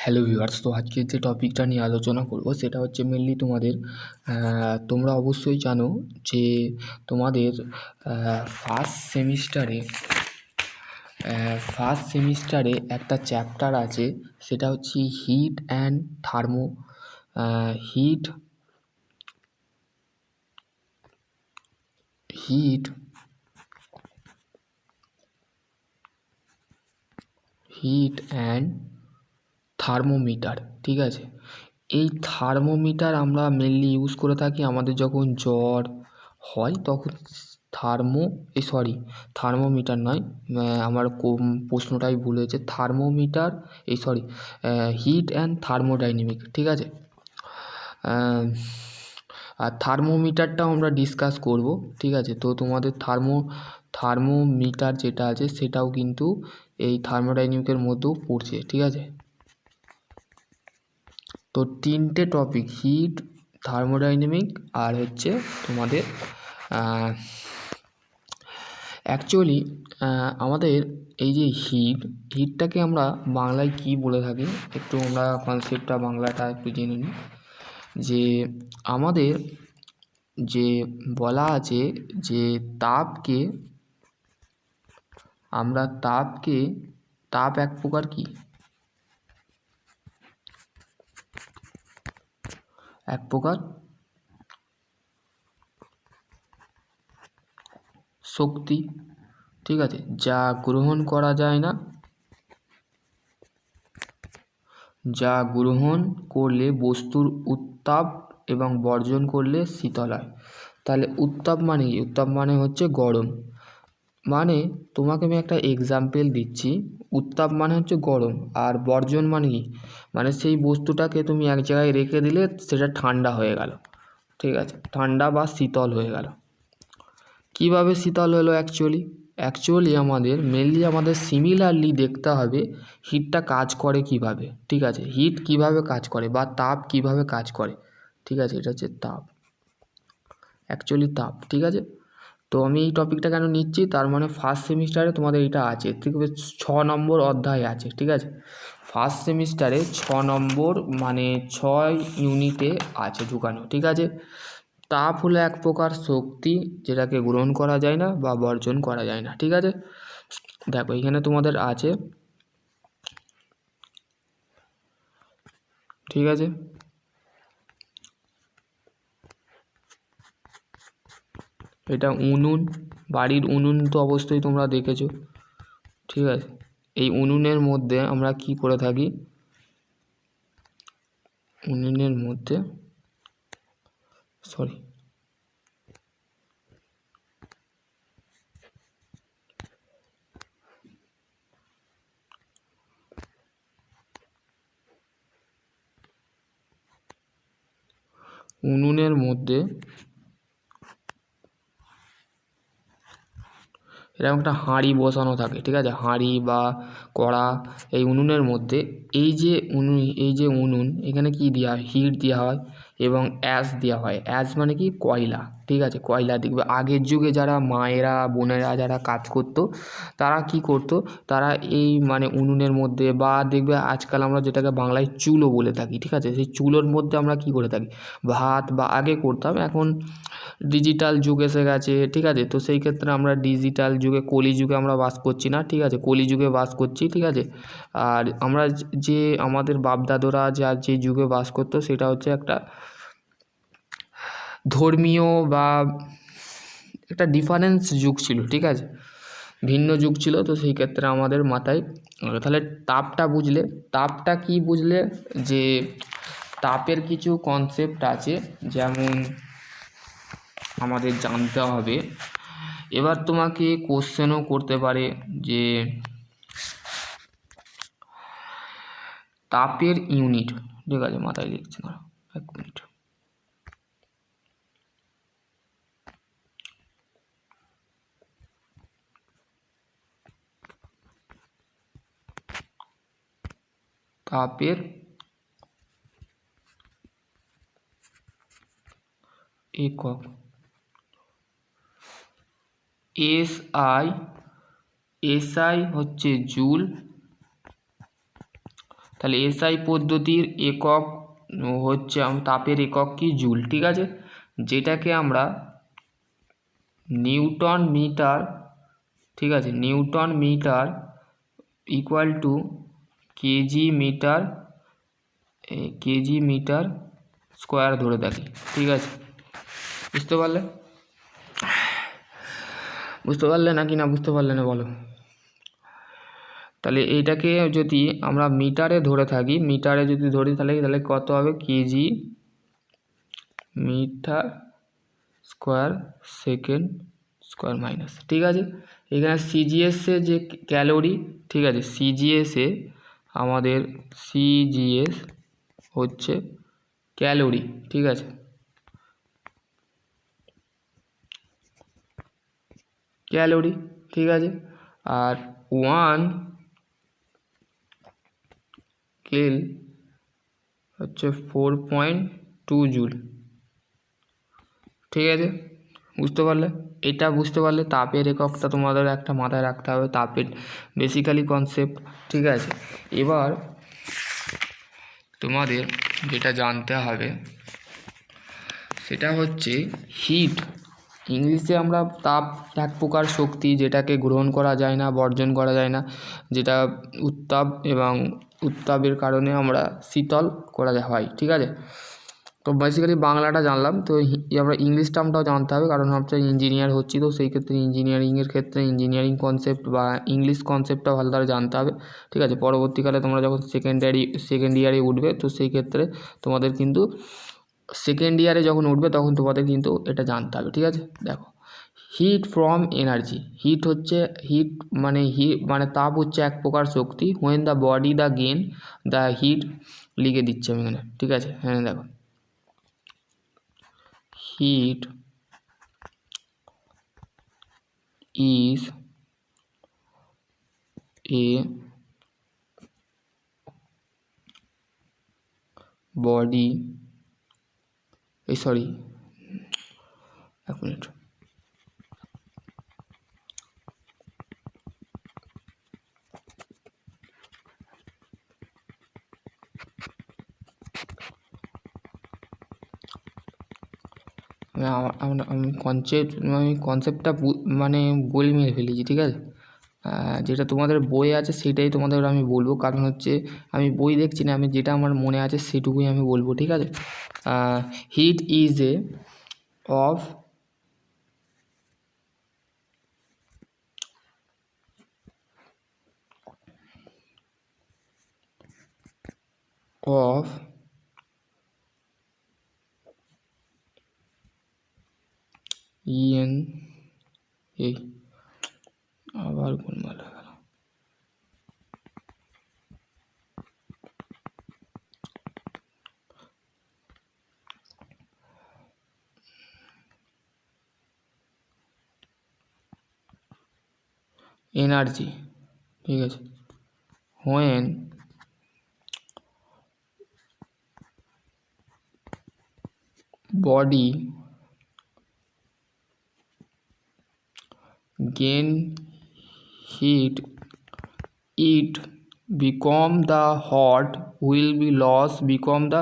Hello viewers, তো আজকের যে টপিকটা নিয়ে আলোচনা করব সেটা হচ্ছে মেনলি তোমাদের তোমরা অবশ্যই জানো যে তোমাদের ফার্স্ট সেমিস্টারে একটা চ্যাপ্টার আছে, সেটা হচ্ছে heat and thermo heat heat heat and thermometer. ঠিক আছে, এই থার্মোমিটার আমরা মেনলি ইউজ করে থাকি আমাদের যখন জ্বর হয় তখন থার্মোমিটার নয়, আমার প্রশ্নটাই ভুল হয়েছে। Heat and thermodynamic. ঠিক আছে, আর থার্মোমিটারটাও আমরা ডিসকাস করব। ঠিক আছে, তো তোমাদের থার্মোমিটার যেটা আছে সেটাও কিন্তু এই থার্মোডাইনামিকের মধ্যেও পড়ছে। ঠিক আছে, তো তিনটে টপিক, হিট, থার্মোডাইনামিক আর হচ্ছে তোমাদের অ্যাকচুয়ালি আমাদের এই যে হিটটাকে আমরা বাংলায় কি বলে থাকি, একটু আমরা কনসেপ্টটা বাংলাটা একটু জেনে নিই। যে আমাদের যে বলা আছে যে তাপ এক প্রকার কি, এক প্রকার শক্তি। ঠিক আছে, যা গ্রহণ করা যায় না, যা গ্রহণ করলে বস্তুর উত্তাপ এবং বর্জন করলে শীতল হয়। তাহলে উত্তাপ মানে কি? উত্তাপ মানে হচ্ছে গরম। মানে তোমাকে আমি একটা এক্সাম্পল দিচ্ছি, উত্তাপ মানে হচ্ছে গরম, আর বর্জন মানে কি? মানে সেই বস্তুটাকে তুমি এক জায়গায় রেখে দিলে সেটা ঠান্ডা হয়ে গেল। ঠিক আছে, ঠান্ডা বা শীতল হয়ে গেল। কিভাবে শীতল হলো? অ্যাকচুয়ালি আমাদের সিমিলারলি দেখতে হবে হিটটা কাজ করে কিভাবে। ঠিক আছে, হিট কিভাবে কাজ করে বা তাপ কিভাবে কাজ করে। ঠিক আছে, এটা হচ্ছে তাপ, তাপ। ঠিক আছে, তো আমি এই টপিকটা কেন নিচ্ছি, তার মানে ফার্স্ট সেমিস্টারে তোমাদের এটা আছে, ঠিক আছে, 6 নম্বর অধ্যায় আছে। ঠিক আছে, ফার্স্ট সেমিস্টারে 6 নম্বর মানে 6 ইউনিটে আছে ঢুকানো। ঠিক আছে, তাপ হলো এক প্রকার শক্তি যেটাকে গ্রহণ করা যায় না বা বর্জন করা যায় না। ঠিক আছে, দেখো এখানে তোমাদের আছে। ঠিক আছে, এটা উনুন, বাড়ির উনুন তো অবশ্যই তোমরা দেখেছো। ঠিক আছে, এই উনুনের মধ্যে আমরা কি করে থাকি, উনুনের মধ্যে এরকম একটা হাঁড়ি বসানো থাকে। ঠিক আছে, হাঁড়ি বা কড়া, এই উনুনের মধ্যে এই যে উনুন এখানে কি দেওয়া হয়, হিট দেওয়া হয় এবং অ্যাশ দেওয়া হয়। অ্যাশ মানে কি? কয়লা। ঠিক আছে, কয়লা। দেখবে আগের যুগে যারা মায়েরা বোনেরা যারা কাজ করতো তারা কি করতো, তারা এই মানে উনুনের মধ্যে, বা দেখবে আজকাল আমরা যেটাকে বাংলায় চুলো বলে থাকি। ঠিক আছে, সেই চুলোর মধ্যে আমরা কি করে থাকি, ভাত বা আগে করতাম, এখন ডিজিটাল যুগ এসে গেছে। ঠিক আছে, তো সেই ক্ষেত্রে আমরা ডিজিটাল যুগে, কলিযুগে আমরা বাস করছি না। ঠিক আছে, কলিযুগে বাস করছি। ঠিক আছে, আর আমরা যে আমাদের বাপদাদরা যে যুগে বাস করতো সেটা হচ্ছে একটা ধর্মীয় বা একটা ডিফারেন্স যুগ ছিল। ঠিক আছে, ভিন্ন যুগ ছিল। তো সেই ক্ষেত্রে আমাদের মাথায় তাহলে তাপটা কি বুঝলে, যে তাপের কিছু কনসেপ্ট আছে যেমন আমাদের জানতে হবে। এবার তোমাকে কোশ্চেনও করতে পারে যে তাপের ইউনিট। ঠিক আছে, মাথায় লিখছি না, 1 মিনিট। তাপের একক এসআই হচ্ছে জুল। তাহলে এসআই পদ্ধতির একক হচ্ছে তাপের একক কি জুল, ঠিক আছে, যেটাকে আমরা নিউটন মিটার, ঠিক আছে, newton metre equal to kg metre square ধরে থাকি, ঠিক আছে। বুঝতে পারলে নাকি না বুঝতে পারলে না বলো। তাহলে এইটাকে যদি আমরা মিটারে ধরে থাকি, মিটারে যদি ধরি তাহলে কত হবে, kg metre square second square minus, ঠিক আছে। এখানে সিজিএসে যে ক্যালোরি, ঠিক আছে, সিজিএসে আমাদের সিজিএস হচ্ছে ক্যালোরি, ঠিক আছে, ক্যালোরি, ঠিক আছে। আর 1 কেল হচ্ছে 4.2 জুল, ঠিক আছে। বুঝতে পারলে, এটা বুঝতে পারলে তাপের এককটা তোমাদের একটা মাথায় রাখতে হবে, তাপের বেসিক্যালি কনসেপ্ট, ঠিক আছে। এবার তোমাদের যেটা জানতে হবে সেটা হচ্ছে হিট। ইংলিশে আমরা তাপ এক প্রকার শক্তি, যেটাকে গ্রহণ করা যায় না, বর্জন করা যায় না, যেটা উত্তাপ এবং উত্তাপের কারণে আমরা শীতল করা হয়, ঠিক আছে। তো বেসিক্যালি বাংলাটা জানলাম, তো আমরা ইংলিশ টার্মটাও জানতে হবে, কারণ হচ্ছে ইঞ্জিনিয়ার হচ্ছি, তো সেই ক্ষেত্রে ইঞ্জিনিয়ারিংয়ের ক্ষেত্রে ইঞ্জিনিয়ারিং কনসেপ্ট বা ইংলিশ কনসেপ্টটা ভালোভাবে জানতে হবে, ঠিক আছে। পরবর্তীকালে তোমরা যখন সেকেন্ড ইয়ারে উঠবে, তো সেই ক্ষেত্রে তোমাদের কিন্তু সেকেন্ড ইয়ারে যখন উঠবে তখন তোমাদের কিন্তু এটা জানতে হবে, ঠিক আছে। দেখো, হিট ফ্রম এনার্জি, হিট মানে তাপ হচ্ছে এক প্রকার শক্তি, when the body the gain the heat, লিখে দিচ্ছি আমি এখানে, ঠিক আছে। হ্যাঁ দেখো, heat is a body, sorry, এক মিনিট, আমি কনসেপ্টটা মানে গোলমেলে ফেলেছি, ঠিক আছে। যেটা তোমাদের বই আছে সেটাই তোমাদের আমি বলবো, কারণ হচ্ছে আমি বই দেখছি না, আমি যেটা আমার মনে আছে সেটুকুই আমি বলবো, ঠিক আছে। Heat is a of EN এই আবার গোলমাল হয়ে গেল, এনার্জি, ঠিক আছে, when body gain heat, it become the hot, will be lost become the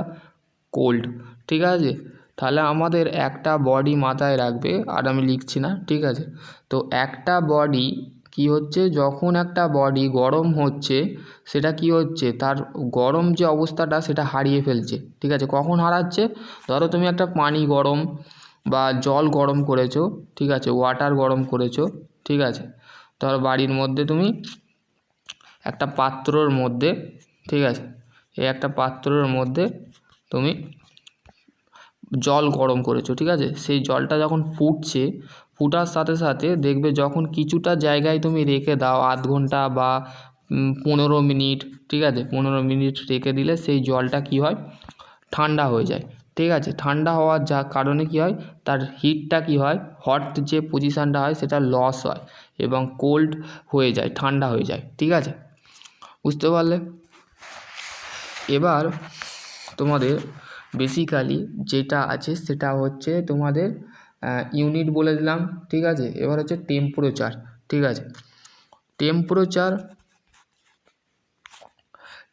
cold, ঠিক আছে। তাহলে আমাদের একটা বডি মাথায় রাখবে, আর আমি লিখছি না, ঠিক আছে। তো একটা বডি কি হচ্ছে, যখন একটা বডি গরম হচ্ছে, সেটা কি হচ্ছে, তার গরম যে অবস্থাটা সেটা হারিয়ে ফেলছে, ঠিক আছে। কখন হারাচ্ছে, ধরো তুমি একটা পানি গরম বা জল গরম করেছো, ঠিক আছে, ওয়াটার গরম করেছো, ঠিক আছে। ধরো বাড়ির মধ্যে তুমি একটা পাত্রর মধ্যে, ঠিক আছে, এই একটা পাত্রর মধ্যে তুমি জল গরম করেছো, ঠিক আছে। সেই জলটা যখন ফুটছে, ফুটার সাথে সাথে দেখবে যখন কিছুটা জায়গায় তুমি রেখে দাও, আধ ঘন্টা বা 15 মিনিট, ঠিক আছে, 15 মিনিট রেখে দিলে সেই জলটা কি হয়, ঠান্ডা হয়ে যায়, ঠিক আছে। ঠান্ডা হওয়ার কারণে কি হয়, তার হিটটা কি হয়, হট যে পজিশানটা হয় সেটা লস হয় এবং কোল্ড হয়ে যায়, ঠান্ডা হয়ে যায়, ঠিক আছে। বুঝতে পারলে। এবার তোমাদের বেসিক্যালি যেটা আছে সেটা হচ্ছে তোমাদের ইউনিট বলে দিলাম, ঠিক আছে। এবার হচ্ছে টেম্পারেচার, ঠিক আছে।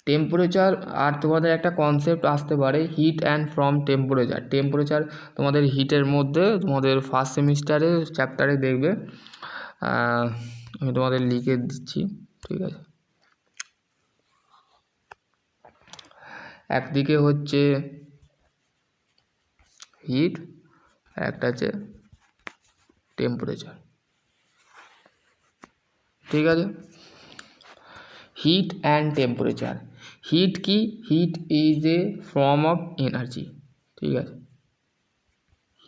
টেম্পারেচার, আর তোমাদের একটা কনসেপ্ট আসতে পারে heat and from temperature. Temperature তোমাদের হিটের মধ্যে তোমাদের ফার্স্ট সেমিস্টারে চ্যাপ্টারে দেখবে, আমি তোমাদের লিখে দিচ্ছি, ঠিক আছে। একদিকে হচ্ছে হিট, একটা হচ্ছে টেম্পারেচার, ঠিক আছে। Heat and temperature. হিট কি? Heat is a form of energy, ঠিক আছে।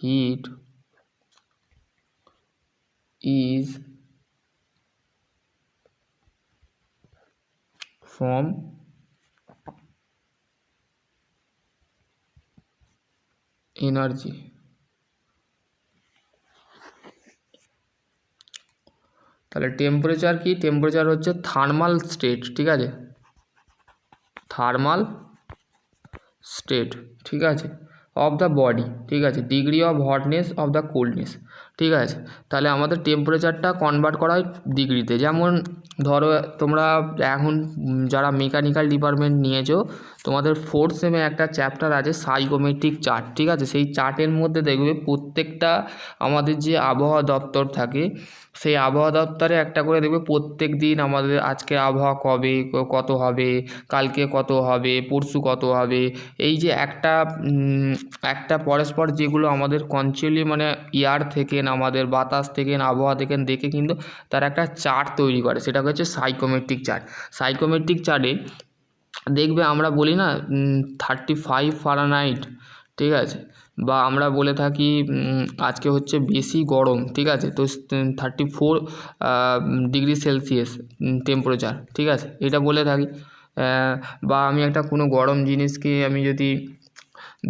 Heat is form energy. তাহলে টেম্পারেচার কি? টেম্পারেচার হচ্ছে থার্মাল স্টেট, ঠিক আছে, থার্মাল স্টেট, ঠিক আছে, অফ দ্য বডি, ঠিক আছে, degree of hotness of the coldness, ঠিক আছে। তাহলে আমাদের টেম্পারেচারটা কনভার্ট করা হয় ডিগ্রিতে। যেমন ধরো তোমরা এখন যারা মেকানিক্যাল ডিপার্টমেন্ট নিয়েছো, তোমাদের 4th সেমে একটা চ্যাপ্টার আছে সাইকোমেট্রিক চার্ট, ঠিক আছে। সেই চার্টের মধ্যে দেখবে প্রত্যেকটা আমাদের যে আবহাওয়া দপ্তর থাকে, সেই আবহাওয়া দপ্তরে একটা করে দেখবে প্রত্যেক দিন আমাদের আজকে আবহাওয়া কবে কত হবে, কালকে কত হবে, পরশু কত হবে, এই যে একটা পরস্পর যেগুলো আমাদের কন্টিনিউয়ালি মানে ইয়ার থেকে আমাদের বাতাস থেকে আবহাওয়া থেকে দেখে কিন্তু তার একটা চার্ট তৈরি করে, সেটা হচ্ছে সাইকোমেট্রিক চার্ট। সাইকোমেট্রিক চার্টে দেখবে আমরা বলি না 35 ফারেনহাইট, ঠিক আছে, বা আমরা বলে থাকি আজকে হচ্ছে বেশি গরম, ঠিক আছে, তো 34 ডিগ্রি সেলসিয়াস টেম্পারেচার, ঠিক আছে, এটা বলে থাকি। বা আমি একটা কোনো গরম জিনিসকে আমি যদি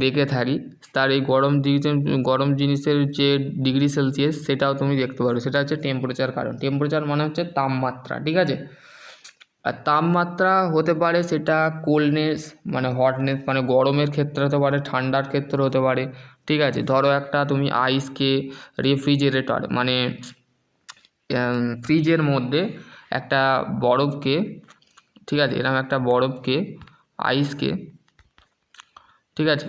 দেখে থাকি, তার এই গরম জিনিসের যে ডিগ্রি সেলসিয়াস সেটাও তুমি দেখতে পারো, সেটা হচ্ছে টেম্পারেচার। কারণ টেম্পারেচার মানে হচ্ছে তাপমাত্রা, ঠিক আছে। আর তাপমাত্রা হতে পারে সেটা কোল্ডনেস মানে হটনেস মানে গরমের ক্ষেত্রে হতে পারে, ঠান্ডার ক্ষেত্রে হতে পারে, ঠিক আছে। ধরো একটা তুমি আইসকে রেফ্রিজারেটর মানে ফ্রিজের মধ্যে একটা বরফকে, ঠিক আছে, এরকম একটা বরফকে আইসকে, ঠিক আছে,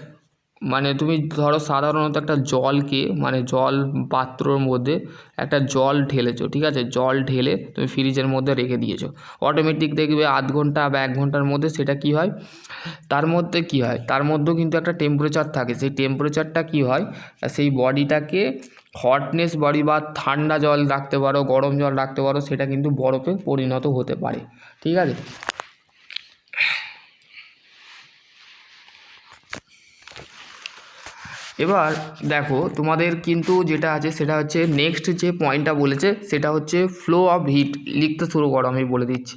মানে তুমি ধরো সাধারণত একটা জলকে মানে জল পাত্রর মধ্যে একটা জল ঢেলেছো, ঠিক আছে, জল ঢেলে তুমি ফ্রিজের মধ্যে রেখে দিয়েছো, অটোমেটিক দেখবে আধ ঘন্টা বা 1 ঘন্টার মধ্যে সেটা কি হয়, তার মধ্যে কি হয়, তার মধ্যেও কিন্তু একটা টেম্পারেচার থাকে। সেই টেম্পারেচারটা কি হয়, সেই বডিটাকে হটনেস বডি বা ঠান্ডা জল রাখতে পারো, গরম জল রাখতে পারো, সেটা কিন্তু বরফে পরিণত হতে পারে, ঠিক আছে। এবার দেখো তোমাদের কিন্তু যেটা আছে সেটা হচ্ছে নেক্সট যে পয়েন্টটা বলেছে সেটা হচ্ছে ফ্লো অফ হিট। লিখতে শুরু করো, আমি বলে দিচ্ছি।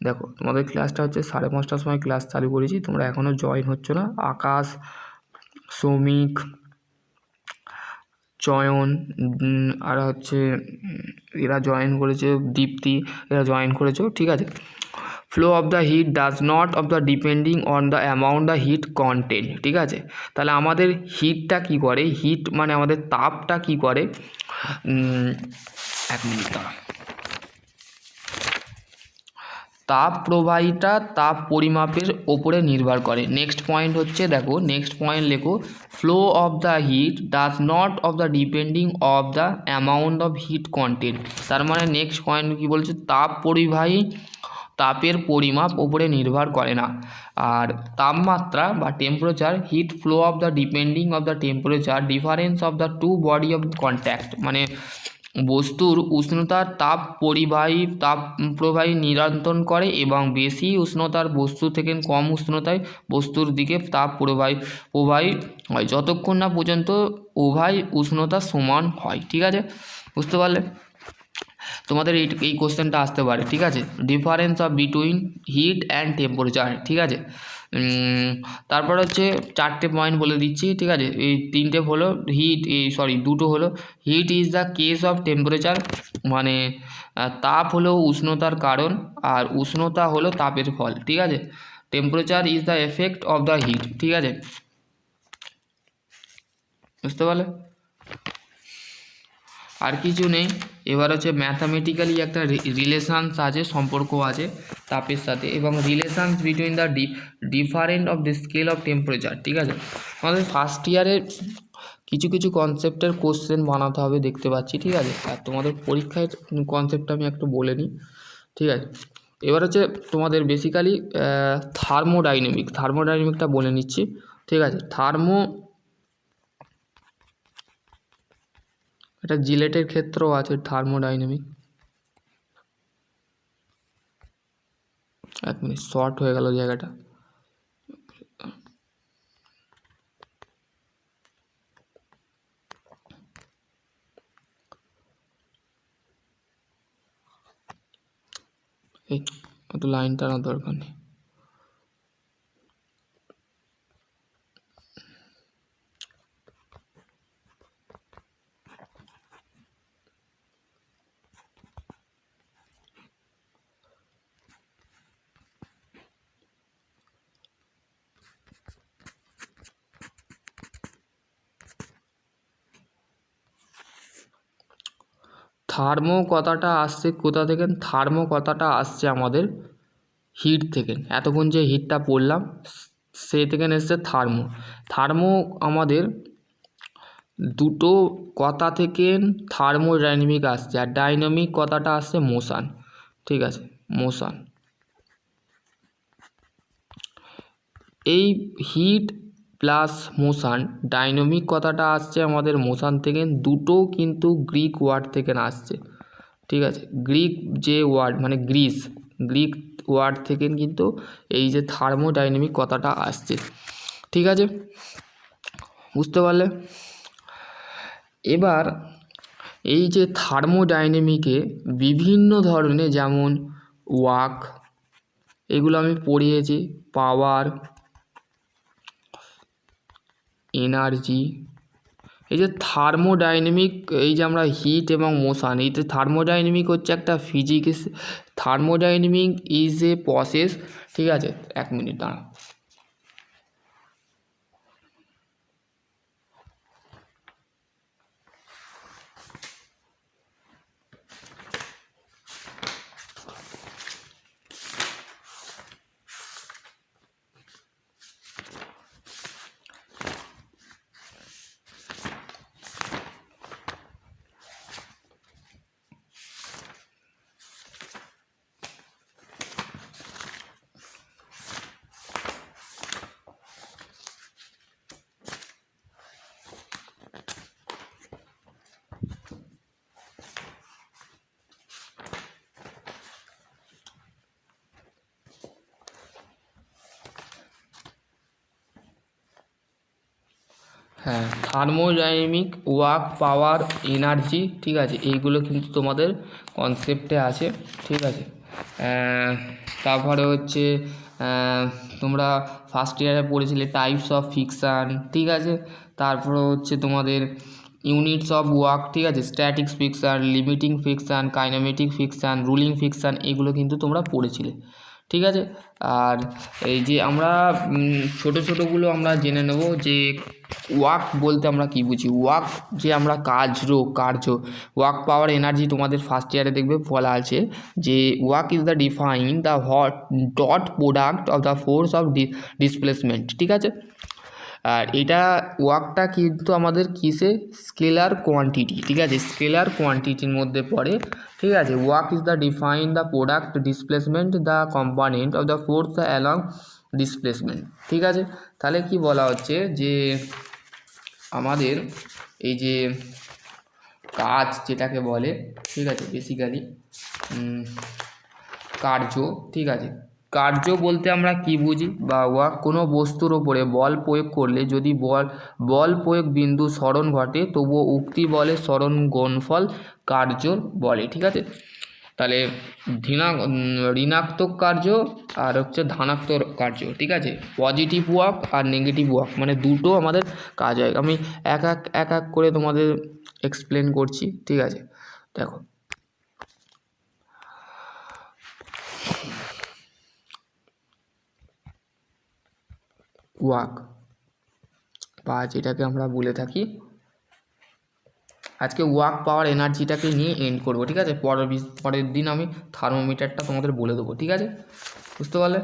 দেখো তোমাদের ক্লাসটা হচ্ছে 5:30টার সময় ক্লাস চালু করেছি, তোমরা এখনও জয়েন হচ্ছ না। আকাশ, শ্রমিক, চয়ন আর হচ্ছে এরা জয়েন করেছে, দীপ্তি এরা জয়েন করেছো, ঠিক আছে। Flow of the heat does not of the depending on the amount the heat content, ঠিক আছে। তাহলে আমাদের হিটটা কি করে, হিট মানে আমাদের তাপটা কি করে, 1 মিনিট দাঁড়া। তাপ প্রবাহিতা তাপ পরিমাপের ওপরে নির্ভর করে। নেক্সট পয়েন্ট হচ্ছে, দেখো নেক্সট পয়েন্ট লেখো, flow of the heat does not of the depending of the amount of heat content. তার মানে নেক্সট পয়েন্ট কি বলছে, তাপের পরিমাপ ওপরে নির্ভর করে না। আর তাপমাত্রা বা temperature, heat flow of the depending of the temperature difference of the two body of contact, মানে বস্তুর উষ্ণতার তাপ প্রবাহী নিয়ন্ত্রণ করে এবং বেশি উষ্ণতার বস্তু থেকে কম উষ্ণতায় বস্তুর দিকে তাপ প্রবাহী হয় যতক্ষণ না পর্যন্ত উভয় উষ্ণতা সমান হয়, ঠিক আছে, বুঝতে পারলে। তোমাদের এই কোশ্চেনটা আসতে পারে, ঠিক আছে, difference of between heat and temperature, ঠিক আছে। তারপর হচ্ছে 4টে পয়েন্ট বলে দিচ্ছি, ঠিক আছে। এই 3টে হলো দুটো হলো heat is the case of temperature, মানে তাপ হলো উষ্ণতার কারণ আর উষ্ণতা হলো তাপের ফল, ঠিক আছে। Temperature is the effect of the heat, ঠিক আছে, বুঝতে পারলে। আর কিছু নেই। এবার হচ্ছে ম্যাথামেটিক্যালি একটা রিলেশানস আছে, সম্পর্ক আছে। তাপের সাথে, এবং relations between the different of the scale of temperature. ঠিক আছে, আমাদের ফার্স্ট ইয়ারে কিছু কিছু কনসেপ্টের কোশ্চেন বানাতে হবে দেখতে পাচ্ছি। ঠিক আছে, আর তোমাদের পরীক্ষায় কনসেপ্টটা আমি একটু বলে নিই। ঠিক আছে, এবার হচ্ছে তোমাদের বেসিক্যালি থার্মোডাইনামিকটা বলে নিচ্ছি। ঠিক আছে, এটা জিলেটের ক্ষেত্রেও আছে থার্মোডাইনামিক। এক মিনিট, শর্ট হয়ে গেল জায়গাটা। এই অত লাইন টানার দরকার নেই। থার্মো কথাটা আসছে কোথা থেকে? থার্মো কথাটা আসছে আমাদের হিট থেকে। এতক্ষণ যে হিটটা পড়লাম সে থেকে এসছে থার্মো আমাদের দুটো কথা থেকে থার্মোডাইনামিক আসছে, আর ডাইনামিক কথাটা আসছে মোশন। ঠিক আছে, মোশন। এই হিট প্লাস মোশন, ডাইনামিক কথাটা আসছে আমাদের মোশন থেকে, দুটো কিন্তু গ্রিক ওয়ার্ড থেকে আসছে। ঠিক আছে, গ্রিক যে ওয়ার্ড মানে গ্রিক ওয়ার্ড থেকে কিন্তু এই যে থার্মোডাইনামিক কথাটা আসছে। ঠিক আছে, বুঝতে পারলে? এবার এই যে থার্মোডাইনামিকে বিভিন্ন ধরনের, যেমন ওয়ার্ক, এগুলো আমি পড়িয়েছি, পাওয়ার, এনার্জি। এই যে থার্মোডাইনামিক, এই যে আমরা হিট এবং মোশন, এই যে থার্মোডাইনামিক হচ্ছে একটা physics. Thermodynamic is a process. ঠিক আছে, এক মিনিট দাঁড়াও। হ্যাঁ, থার্মোডাইনামিক, ওয়ার্ক, পাওয়ার, এনার্জি। ঠিক আছে, এইগুলো কিন্তু তোমাদের কনসেপ্টে আছে। ঠিক আছে, তারপরে হচ্ছে তোমরা ফার্স্ট ইয়ারে পড়েছিলে টাইপস অফ ফিকশান। ঠিক আছে, তারপরে হচ্ছে তোমাদের ইউনিটস অফ ওয়ার্ক। ঠিক আছে, static fiction, limiting fiction, kinematic fiction, ruling fiction, এগুলো কিন্তু তোমরা পড়েছিলে। ঠিক আছে, আর এই যে আমরা ছোটোগুলো আমরা জেনে নেব যে ওয়ার্ক বলতে আমরা কী বুঝি। ওয়ার্ক যে আমরা কার্য, ওয়ার্ক, পাওয়ার, এনার্জি, তোমাদের ফার্স্ট ইয়ারে দেখবে বলা আছে যে work is the define the dot product of the force of displacement. ঠিক আছে, আর এটা ওয়ার্কটা কিন্তু আমাদের কিসে? Scalar quantity. ঠিক আছে, স্কেলার কোয়ান্টিটির মধ্যে পড়ে। ঠিক আছে, work is the define the product displacement the component of the force along displacement. ঠিক আছে, তাহলে কি বলা হচ্ছে যে আমাদের এই যে কাজ যেটাকে বলে, ঠিক আছে, বেসিক্যালি কার্য। ঠিক আছে, কার্য বলতে আমরা কি বুঝি বা ওয়ার্ক, কোনো বস্তুর ওপরে বল প্রয়োগ করলে যদি বল প্রয়োগ বিন্দু স্মরণ ঘটে তবুও উক্তি বলে স্মরণ গুণফল কার্য বলে। ঠিক আছে, তাহলে ঋণাত্মক কার্য আর হচ্ছে ধনাত্মক কার্য। ঠিক আছে, পজিটিভ ওয়ার্ক আর নেগেটিভ ওয়ার্ক, মানে দুটো আমাদের কাজ হয়। আমি এক এক করে তোমাদের এক্সপ্লেন করছি। ঠিক আছে, দেখো, ওয়ার্ক বা যেটাকে আমরা বলে থাকি আজকে ওয়ার্ক পাওয়ার এনার্জিটাকে নিয়ে এন্ড করবো, ঠিক আছে। পরের দিন আমি থার্মোমিটারটা তোমাদের বলে দেবো, ঠিক আছে, বুঝতে পারলে।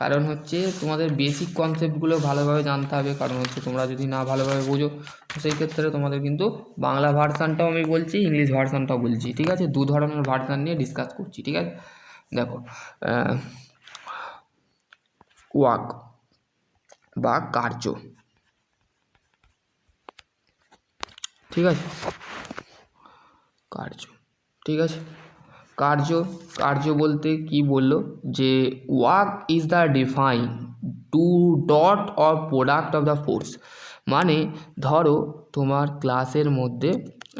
কারণ হচ্ছে তোমাদের বেসিক কনসেপ্টগুলো ভালোভাবে জানতে হবে, কারণ হচ্ছে তোমরা যদি না ভালোভাবে বোঝো তো সেই ক্ষেত্রে তোমাদের কিন্তু বাংলা ভার্সানটাও আমি বলছি, ইংলিশ ভার্সানটাও বলছি, ঠিক আছে। দু ধরনের ভার্সান নিয়ে ডিসকাস করছি, ঠিক আছে। দেখো, ওয়ার্ক বা কার্য, ঠিক আছে, কার্য, ঠিক আছে। কার্য বলতে কি বললো যে work is the define to dot or product of the force. মানে ধরো তোমার ক্লাসের মধ্যে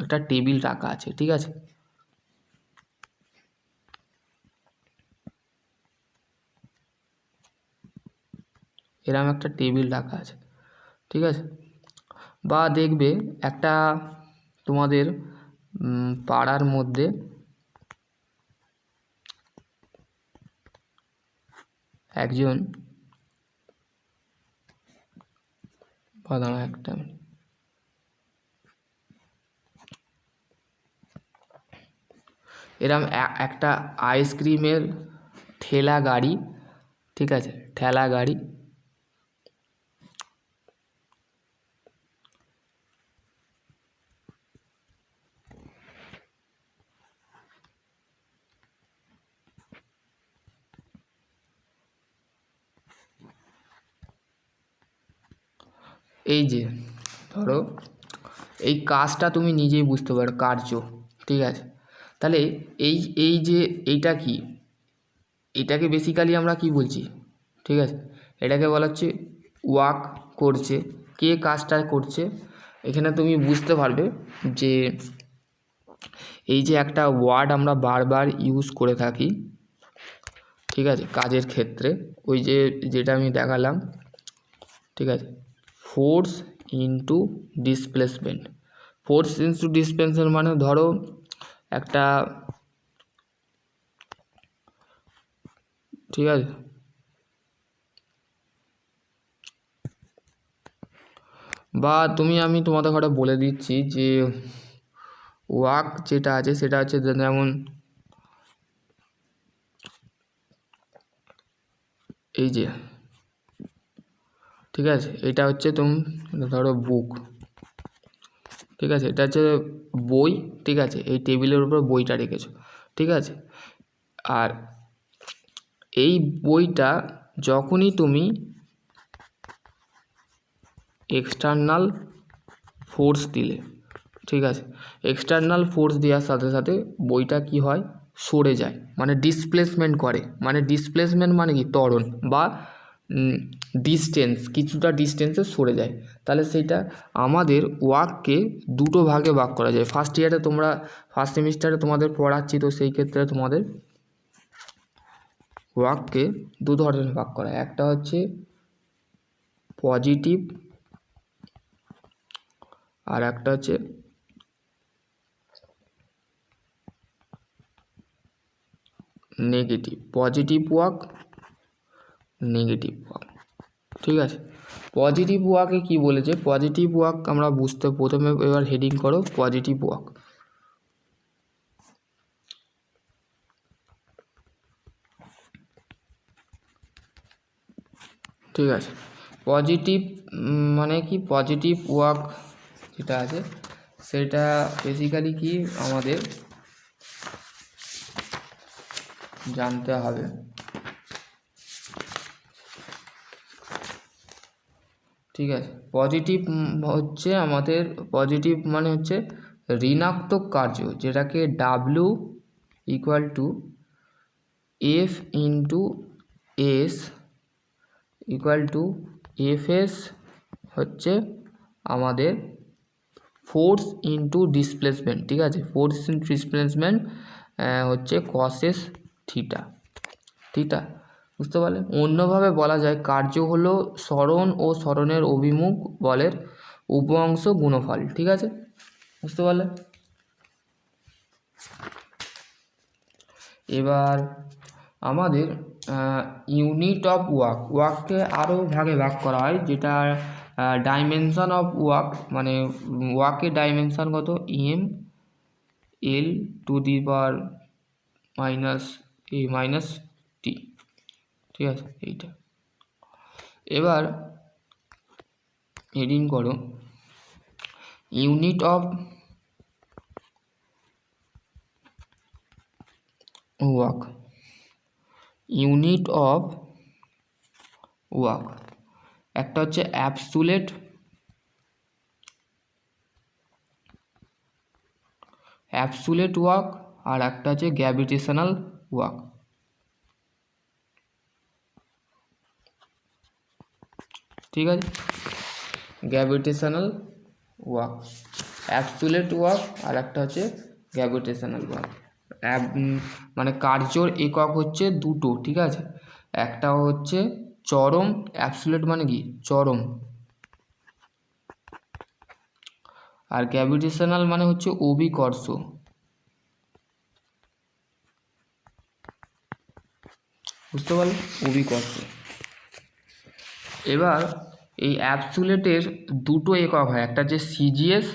একটা টেবিল রাখা আছে, ঠিক আছে, এরকম একটা টেবিল রাখা আছে, ঠিক আছে। বা দেখবে একটা তোমাদের পাড়ার মধ্যে একজন একটা এরম একটা আইসক্রিমের ঠেলা গাড়ি, ঠিক আছে, ঠেলা গাড়ি, এই যে ধরো এই কাজটা তুমি নিজেই বুঝতে পারো, কার্য, ঠিক আছে। তাহলে এই যে এইটা কি, এটাকে বেসিক্যালি আমরা কি বলছি, ঠিক আছে, এটাকে বলা হচ্ছে ওয়ার্ক করছে, কে কাজটা করছে। এখানে তুমি বুঝতে পারবে যে এই যে একটা ওয়ার্ড আমরা বারবার ইউজ করে থাকি, ঠিক আছে, কাজের ক্ষেত্রে, ওই যে যেটা আমি দেখালাম, ঠিক আছে, force into displacement. Force into displacement মানে ধরো একটা, ঠিক আছে, বা আমি তোমাদের ঘরে বলে দিচ্ছি যে ওয়ার্ক যেটা আছে সেটা হচ্ছে যেমন এই যে, ঠিক আছে, এটা হচ্ছে ধরো বুক, ঠিক আছে, এটা হচ্ছে বই, ঠিক আছে, এই টেবিলের উপর বইটা রেখেছো, ঠিক আছে। আর এই বইটা যখনই তুমি এক্সটার্নাল ফোর্স দিলে, ঠিক আছে, এক্সটার্নাল ফোর্স দেওয়ার সাথে সাথে বইটা কি হয়, সরে যায়, মানে ডিসপ্লেসমেন্ট করে। মানে ডিসপ্লেসমেন্ট মানে কি, ত্বরণ বা ডিস্টেন্স, কিছুটা ডিস্টেন্সে সরে যায়। তাহলে সেইটা আমাদের ওয়ার্ককে দুটো ভাগে ভাগ করা যায়। ফার্স্ট সেমিস্টারে তোমাদের পড়াচ্ছি, তো সেই ক্ষেত্রে তোমাদের ওয়ার্ককে দু ধরনের ভাগ করা হয়। একটা হচ্ছে পজিটিভ আর একটা হচ্ছে negative. Positive work, negative work, ঠিক আছে। পজিটিভ ওয়ার্কে কি বলেছে, পজিটিভ ওয়ার্ক আমরা বুঝতে প্রথমে এবার হেডিং করো পজিটিভ ওয়ার্ক, ঠিক আছে। পজিটিভ মানে কি, পজিটিভ ওয়ার্ক যেটা আছে সেটা বেসিক্যালি কি আমাদের জানতে হবে, ঠিক আছে। পজিটিভ হচ্ছে আমাদের, পজিটিভ মানে হচ্ছে ঋণাত্মক কার্য, যেটাকে W equal to F into S equal to F S হচ্ছে আমাদের ফোর্স ইন্টু ডিসপ্লেসমেন্ট, ঠিক আছে। ফোর্স ইন্টু ডিসপ্লেসমেন্ট হচ্ছে কসেস থিটা, থিটা, বুঝতে পারলে। অন্যভাবে বলা যায় কার্য হলো সরণ ও সরণের অভিমুখ বলের উপাংশ গুণফল, ঠিক আছে, বুঝতে পারলে। এবার আমাদের ইউনিট অফ ওয়ার্ককে আরও ভাগে ভাগ করা হয়, যেটা ডাইমেনশন অফ ওয়াক মানে ওয়াকের ডাইমেনশন কত, M L to the power minus T, ঠিক আছে এইটা। এবার হেডিং করো unit of work, unit of work একটা হচ্ছে অ্যাবসুলেট ওয়াক আর একটা হচ্ছে গ্র্যাভিটেশনাল ওয়াক। ঠিক আছে, গ্র্যাভিটেশনাল ওয়াক, অ্যাবসুলেট ওয়াক আর একটা হচ্ছে গ্র্যাভিটেশনাল ওয়াক। মানে কার্যর একক হচ্ছে দুটো, ঠিক আছে, একটা হচ্ছে চরম, অ্যাবসুলেট মানে কি চরম, আর গ্র্যাভিটেশনাল মানে হচ্ছে অভিকর্ষ। বুঝতে পারলে, অভিকর্ষ। এবার এই অ্যাবসুলেটের দুটো একক হয়, একটা হচ্ছে সিজিএস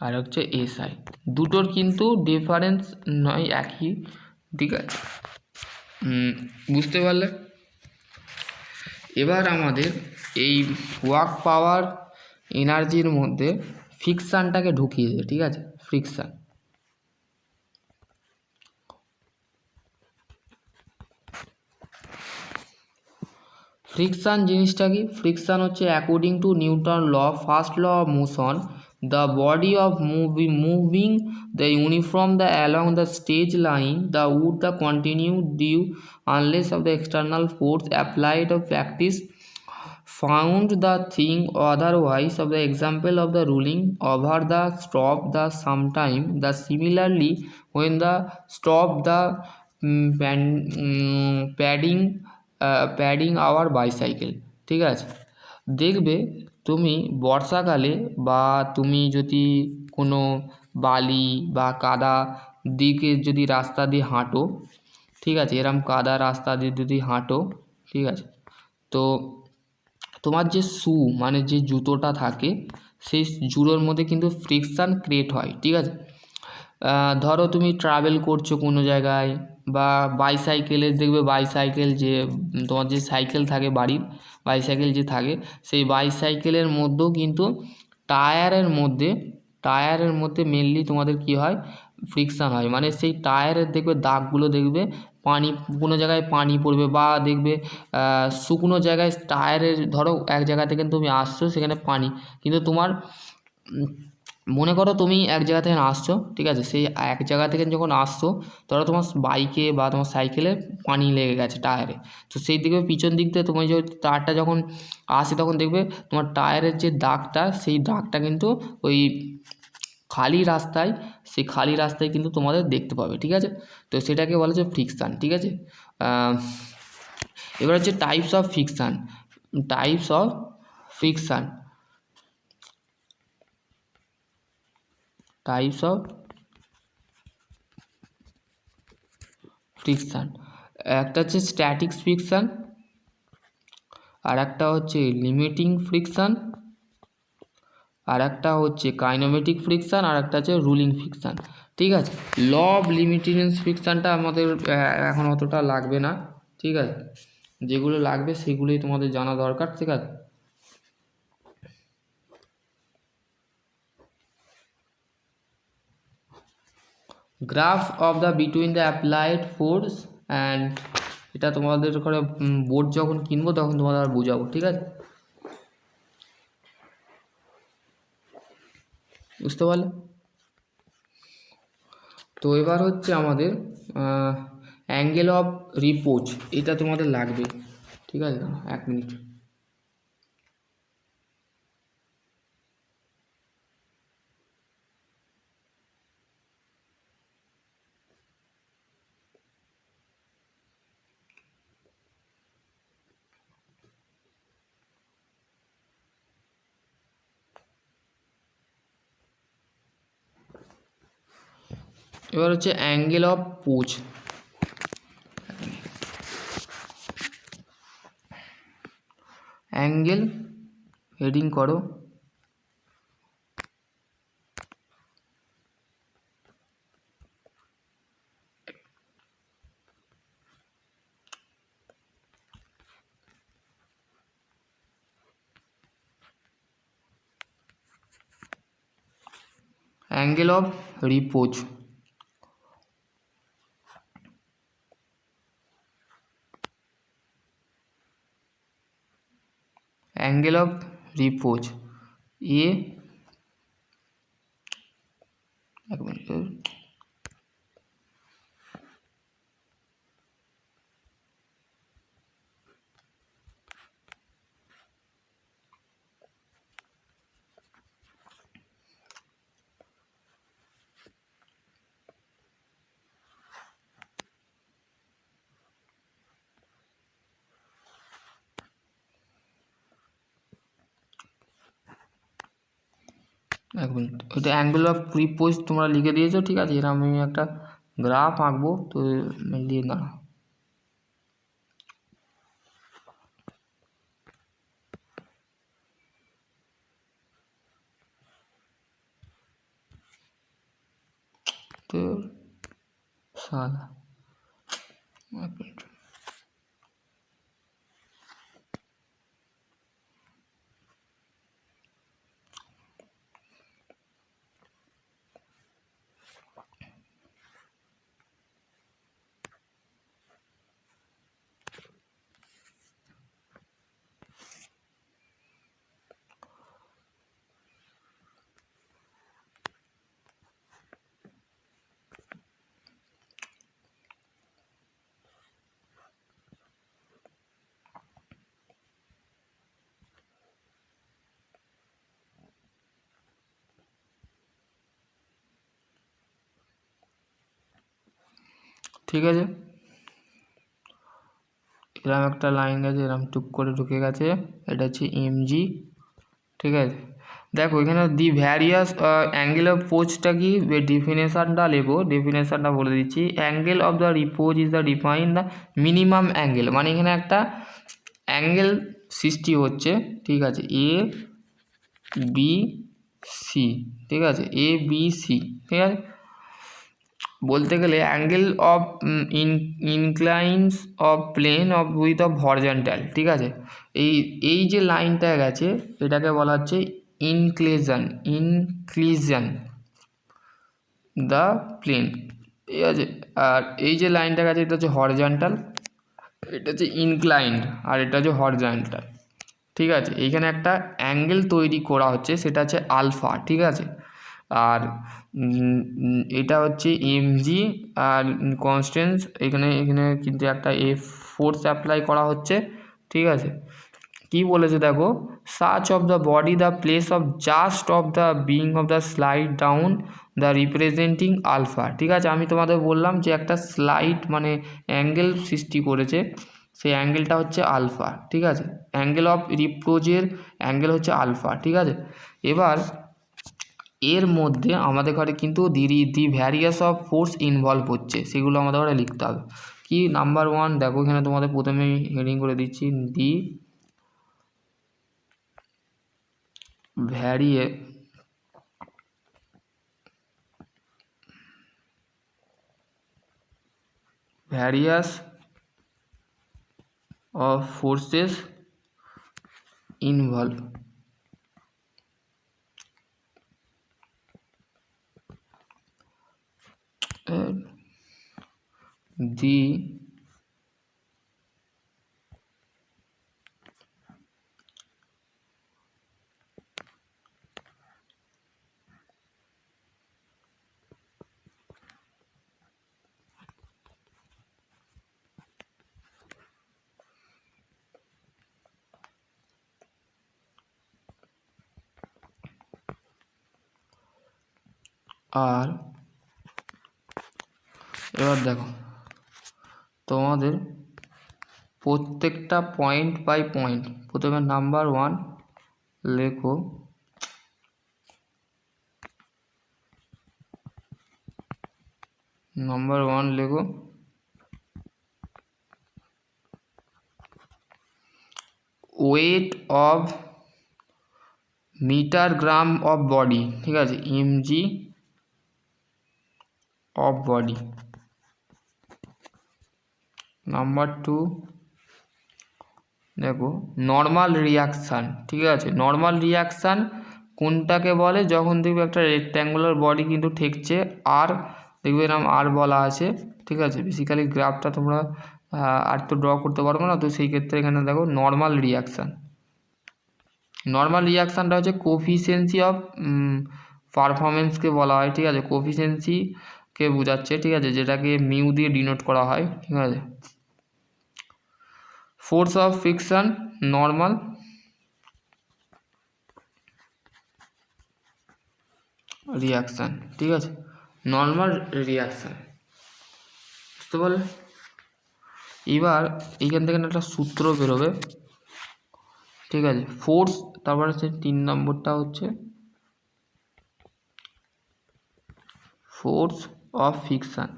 আর হচ্ছে এসআই। দুটোর কিন্তু ডিফারেন্স নয়, একই, ঠিক আছে, বুঝতে পারলে। এবার আমাদের এই ওয়ার্ক পাওয়ার এনার্জির মধ্যে ফ্রিকশানটাকে ঢুকিয়ে দেবে, ঠিক আছে, ফ্রিকশান। ফ্রিকশান জিনিসটা কি? ফ্রিকশান হচ্ছে according to Newton law, first law of motion, the body of moving the uniform the along the stage line the would the continue due unless of the external force applied of practice found the thing otherwise of the example of the ruling over the stop the sometime the similarly when the stop the padding our bicycle. ঠিক আছে, দেখবে তুমি বর্ষাকালে বা তুমি যদি কোনো বালি বা কাদা দিকে যদি রাস্তা দিয়ে হাঁটো, ঠিক আছে, এরম কাদা রাস্তা দিয়ে যদি হাঁটো, ঠিক আছে, তো তোমার যে শু মানে যে জুতোটা থাকে সেই জুতোর মধ্যে কিন্তু ফ্রিকশান ক্রিয়েট হয়। ঠিক আছে, ধরো তুমি ট্রাভেল করছো কোনো জায়গায় বা বাইসাইকেলের দেখবে, বাইসাইকেল যে তোমার যে সাইকেল থাকে বাড়ির বাইসাইকেল যে থাকে, সেই বাইসাইকেলের মধ্যেও কিন্তু টায়ারের মধ্যে মেনলি তোমাদের কি হয়, ফ্রিকশান হয়। মানে সেই টায়ারের দেখবে দাগগুলো দেখবে, পানি কোনো জায়গায় পানি পড়বে বা দেখবে শুকনো জায়গায় টায়ারের, ধরো এক জায়গা থেকে তুমি আসছো সেখানে পানি, কিন্তু তোমার মনে করো তুমি এক জায়গা থেকে আসছো, ঠিক আছে, সেই এক জায়গা থেকে যখন আসছো ধরো তোমার বাইকে বা তোমার সাইকেলে পানি লেগে গেছে টায়ারে, তো সেই দিকে পিছন দিক দিয়ে তোমার যে টায়ারটা যখন আসে তখন দেখবে তোমার টায়ারের যে দাগটা, সেই দাগটা কিন্তু ওই খালি রাস্তায়, সেই খালি রাস্তায় কিন্তু তোমাদের দেখতে পাবে। ঠিক আছে, তো সেটাকে বলা হচ্ছে ফ্রিকশান। ঠিক আছে, এবার হচ্ছে টাইপস অফ ফ্রিকশান। একটা হচ্ছে স্ট্যাটিক ফ্রিকশান, আর একটা হচ্ছে লিমিটিং ফ্রিকশান, আর একটা হচ্ছে কাইনেমেটিক ফ্রিকশান, আর একটা হচ্ছে রুলিং ফ্রিকশান। ঠিক আছে, ল অফ লিমিটিং ফ্রিকশানটা আমাদের এখন অতটা লাগবে না। ঠিক আছে, যেগুলো লাগবে সেগুলোই তোমাদের জানা দরকার। ঠিক আছে, graph of the between the applied force and, এটা তোমাদের করে বোর্ড যখন কিনবো তখন তোমাদের আর বোঝাবো। ঠিক আছে, বুঝতে পারলে? তো এবার হচ্ছে আমাদের অ্যাঙ্গেল অফ রিপোজ, এটা তোমাদের লাগবে। ঠিক আছে, 1 মিনিট। এবার হচ্ছে angle of pose. Angle heading করো, অ্যাঙ্গেল অফ রিপোজ, অ্যাঙ্গেল অফ রিপোজ এ, এক মিনিট, ওইটা অ্যাঙ্গেল অফ রিপোজ তোমরা লিখে দিয়েছো, ঠিক আছে। এর আমি একটা গ্রাফ আঁকবো, তো লিখে না, তো সাদা, এক মিনিট, ঠিক আছে। এরকম একটা লাইন গেছে, এরকম টুক করে ঢুকে গেছে, এটা হচ্ছে এমজি, ঠিক আছে। দেখো এখানে দি ভ্যারিয়াস অ্যাঙ্গেল অফ পোজটা কি, ডেফিনেশানটা লেখো, ডেফিনেশানটা বলে দিচ্ছি। Angle of the repose is the define the minimum angle, মানে এখানে একটা অ্যাঙ্গেল সৃষ্টি হচ্ছে, ঠিক আছে, এ বি সি, ঠিক আছে, এ বি সি, ঠিক আছে। বলতে গেলে angle of inclines of plane of with of horizontal, ঠিক আছে। এই যে লাইনটা গেছে এটাকে বলা হচ্ছে ইনক্লিউশন দ্য প্লেন, ঠিক আছে। আর এই যে লাইনটা গেছে এটা হচ্ছে হরিজন্টাল, এটা হচ্ছে ইনক্লাইন্ড, আর এটা হচ্ছে হরিজন্টাল, ঠিক আছে। এইখানে একটা অ্যাঙ্গেল তৈরি করা হচ্ছে, সেটা হচ্ছে আলফা, ঠিক আছে। আর এটা হচ্ছে এমজি, আর কনস্ট্যান্স এখানে এখানে কিন্তু একটা ফোর্স অ্যাপ্লাই করা হচ্ছে, ঠিক আছে। কি বলেছে দেখো, such of the body the place of just of the being of the slide down the representing alpha, ঠিক আছে। আমি তোমাদের বললাম যে একটা স্লাইড মানে অ্যাঙ্গেল সৃষ্টি করেছে, সেই অ্যাঙ্গেলটা হচ্ছে আলফা, ঠিক আছে। অ্যাঙ্গেল অফ রিপ্রোজের অ্যাঙ্গেল হচ্ছে আলফা, ঠিক আছে। এবার এর মধ্যে আমাদের ঘরে কিন্তু দি ভ্যারিয়াস অফ ফোর্স ইনভলভ হচ্ছে, সেগুলো আমাদের ঘরে লিখতে হবে। কি, নাম্বার ওয়ান দেখো এখানে তোমাদের প্রথমে হেডিং করে দিচ্ছি, the various of forces involve, the আর এবার দেখো তোমাদের প্রত্যেকটা পয়েন্ট বাই পয়েন্ট, প্রথমে নাম্বার ওয়ান লেখো, নাম্বার ওয়ান লেখো weight of metre gram of body, ঠিক আছে, এমজি অফ বডি। নাম্বার 2 দেখো নর্মাল রিয়াকশান, ঠিক আছে। নর্মাল রিয়াকশান কোনটাকে বলে? যখন দেখবে একটা রেক্ট্যাঙ্গুলার বডি কিন্তু ঠেকছে, আর দেখবে এরকম আর বলা আছে, ঠিক আছে। বেসিক্যালি গ্রাফটা তোমরা আর তো ড্র করতে পারবো না, তো সেই ক্ষেত্রে এখানে দেখো নর্মাল রিয়াকশান। নর্মাল রিয়াকশানটা হচ্ছে কোফিসিয়েন্সি অফ পারফরমেন্সকে বলা হয়, ঠিক আছে। কোফিসিয়েন্সিকে বোঝাচ্ছে, ঠিক আছে, যেটাকে মিউ দিয়ে ডিনোট করা হয়, ঠিক আছে। Force of friction normal, reaction, ঠিক আছে, নর্মাল রিয়াকশান, বুঝতে পারলে? এবার এইখান থেকে একটা সূত্র বেরোবে, ঠিক আছে। ফোর্স, তারপর হচ্ছে 3 নম্বরটা হচ্ছে ফোর্স অফ ফ্রিকশন,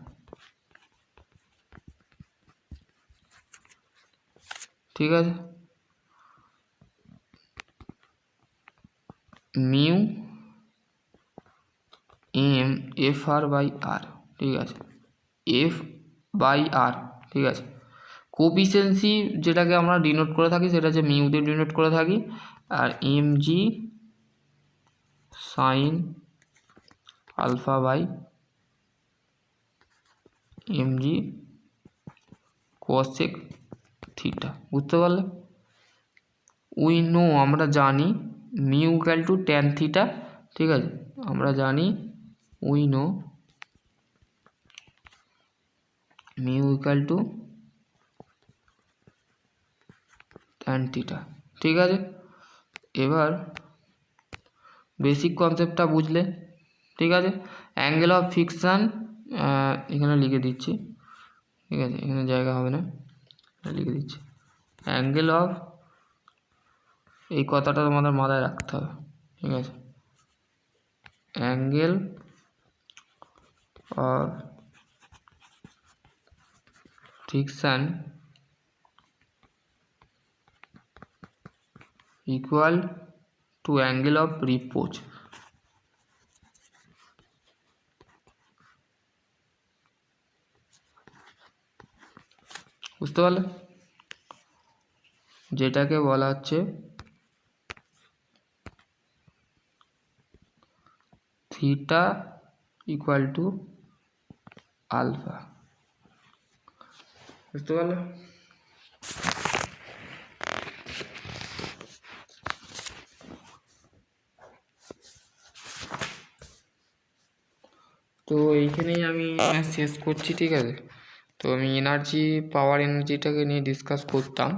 ঠিক আছে, mu M F R by R, ঠিক আছে, এফ বাই আর, ঠিক আছে। কোফিসিয়েন্সি যেটাকে আমরা ডিনোট করে থাকি সেটা হচ্ছে মিউ দিয়ে ডিনোট করে থাকি, আর MG sine alpha by MG cosec theta, বুঝতে পারলে? উই নো, আমরা জানি mu equal to tan theta, ঠিক আছে, আমরা জানি we know mu equal to tan theta, ঠিক আছে। এবার বেসিক কনসেপ্টটা বুঝলে, ঠিক আছে। অ্যাঙ্গেল অফ ফ্রিকশন এখানে লিখে দিচ্ছি, ঠিক আছে, এখানে জায়গা হবে না, লিখে দিচ্ছি। অ্যাঙ্গেল অফ, এই কথাটা তোমাদের মাথায় রাখতে হবে, ঠিক আছে। Angle of friction equal to angle of repose, বুঝতে পারলে? যেটাকে বলা হচ্ছে থিটা ইকুয়াল টু আলফা, বুঝতে পারলে? তো এইখানেই আমি শেষ করছি, ঠিক আছে। তো আমি পাওয়ার এনার্জিটাকে নিয়ে ডিসকাস করতাম,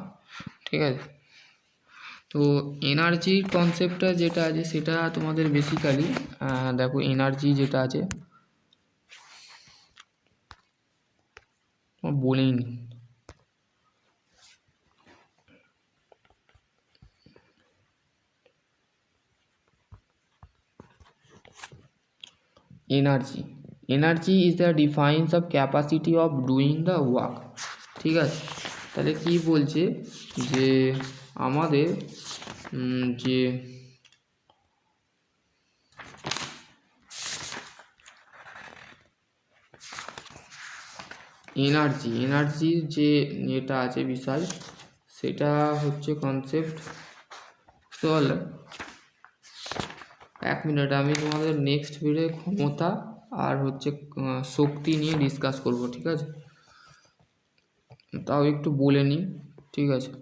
ঠিক আছে। তো এনার্জির কনসেপ্টটা যেটা আছে সেটা তোমাদের বেসিক্যালি দেখো, এনার্জি যেটা আছে বলেই নি, energy is the defines of capacity of doing the work, ঠিক আছে। তাহলে কি বলছে যে আমাদের যে এনার্জির যে এটা আছে বিষয়, সেটা হচ্ছে কনসেপ্ট, বুঝতে পারলে? 1 মিনিট, আমি তোমাদের নেক্সট ভিডিওে ক্ষমতা আর হচ্ছে শক্তি নিয়ে ডিসকাস করব, ঠিক আছে। তাও একটু বলে নিই, ঠিক আছে।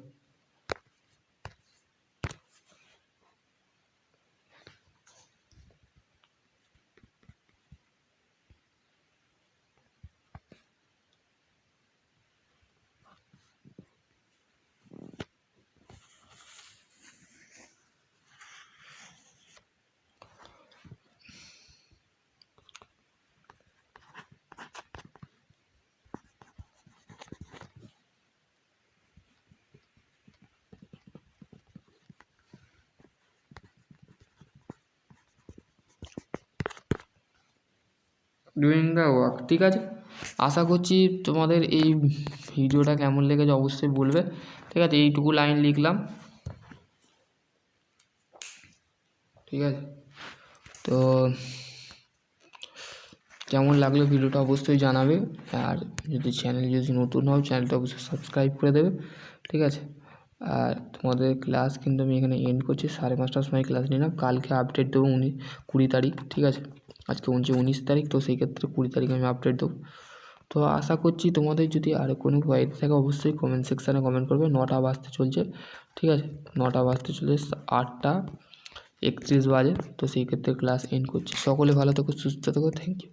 ডুইং দ্য ওয়ার্ক, ঠিক আছে। আশা করছি তোমাদের এই ভিডিওটা কেমন লেগেছে অবশ্যই বলবে, ঠিক আছে। এইটুকু লাইন লিখলাম। ঠিক আছে। তো কেমন লাগলো ভিডিওটা অবশ্যই জানাবে, আর যদি নতুন হও চ্যানেলটা অবশ্যই সাবস্ক্রাইব করে দেবে, ঠিক আছে। আর তোমাদের ক্লাস কিন্তু আমি এখানে এন্ড করছি, 5:30টার সময় ক্লাস নিলাম। কালকে আপডেট দেবো 20 তারিখ, ঠিক আছে। আজকে 19 তারিখ, তো সেই ক্ষেত্রে 20 তারিখে আমি আপডেট দেবো। তো আশা করছি তোমাদের যদি আরও কোনো কোয়ারি থাকে অবশ্যই কমেন্ট সেকশানে কমেন্ট করবে। 9টা বাজতে চলছে, ঠিক আছে, 9টা বাজতে চলছে, 8টা 31 বাজে। তো সেই ক্ষেত্রে ক্লাস এন্ড করছি। সকলে ভালো থেকো, সুস্থ থেকো, থ্যাংক ইউ।